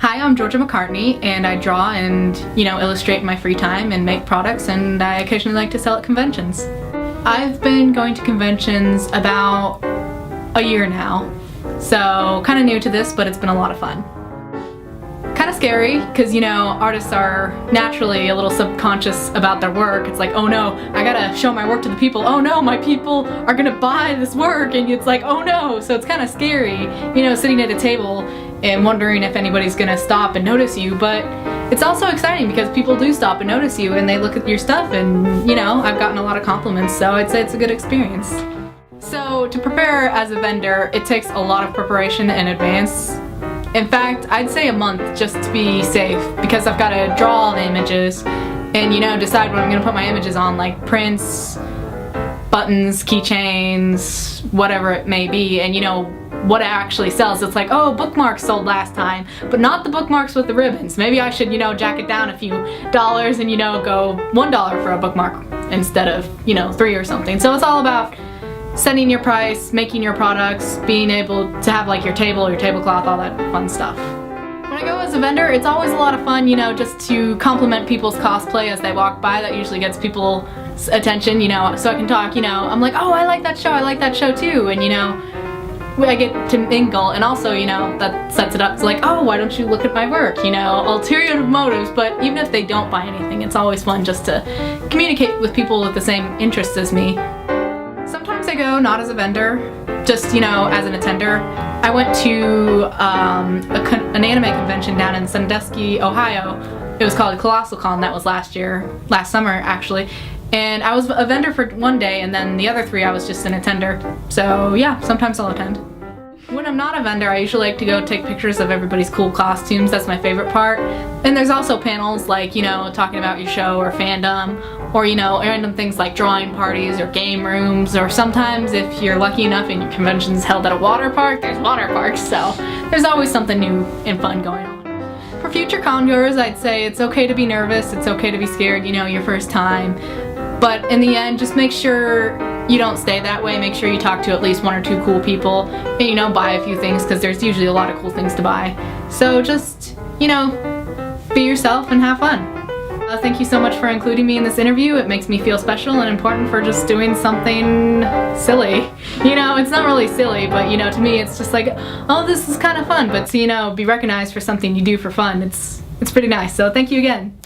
Hi, I'm Georgia McCartney, and I draw and, illustrate in my free time and make products, and I occasionally like to sell at conventions. I've been going to conventions about a year now, so kind of new to this, but it's been a lot of fun. Kind of scary, because, artists are naturally a little subconscious about their work. It's like, oh no, I gotta show my work to the people. Oh no, my people are gonna buy this work, and it's like, oh no. So it's kind of scary, sitting at a table and wondering if anybody's gonna stop and notice you, but it's also exciting because people do stop and notice you and they look at your stuff, and I've gotten a lot of compliments, so I'd say it's a good experience. So to prepare as a vendor, it takes a lot of preparation in advance. In fact, I'd say a month just to be safe, because I've got to draw all the images and decide what I'm gonna put my images on, like prints, buttons, keychains, whatever it may be, and what it actually sells. It's like, oh, bookmarks sold last time, but not the bookmarks with the ribbons. Maybe I should, jack it down a few dollars and, go $1 for a bookmark instead of, $3 or something. So it's all about setting your price, making your products, being able to have like your table, your tablecloth, all that fun stuff. When I go as a vendor, it's always a lot of fun, just to compliment people's cosplay as they walk by. That usually gets people's attention, so I can talk, I'm like, oh, I like that show too, and I get to mingle, and also, that sets it up. It's like, oh, why don't you look at my work? Ulterior motives, but even if they don't buy anything, it's always fun just to communicate with people with the same interests as me. Sometimes I go not as a vendor, just, as an attender. I went to an anime convention down in Sandusky, Ohio. It was called Colossal Con. That was last summer actually. And I was a vendor for one day, and then the other 3 I was just an attender. So yeah, sometimes I'll attend. When I'm not a vendor, I usually like to go take pictures of everybody's cool costumes. That's my favorite part. And there's also panels like, talking about your show or fandom, or, random things like drawing parties or game rooms, or sometimes if you're lucky enough and your convention's held at a water park, there's water parks. So there's always something new and fun going on. For future con goers, I'd say it's okay to be nervous, it's okay to be scared, your first time. But in the end, just make sure you don't stay that way. Make sure you talk to at least 1 or 2 cool people and, buy a few things, because there's usually a lot of cool things to buy. So just, be yourself and have fun. Thank you so much for including me in this interview. It makes me feel special and important for just doing something silly. It's not really silly, but to me it's just like, oh, this is kind of fun. But to, be recognized for something you do for fun, it's pretty nice. So thank you again.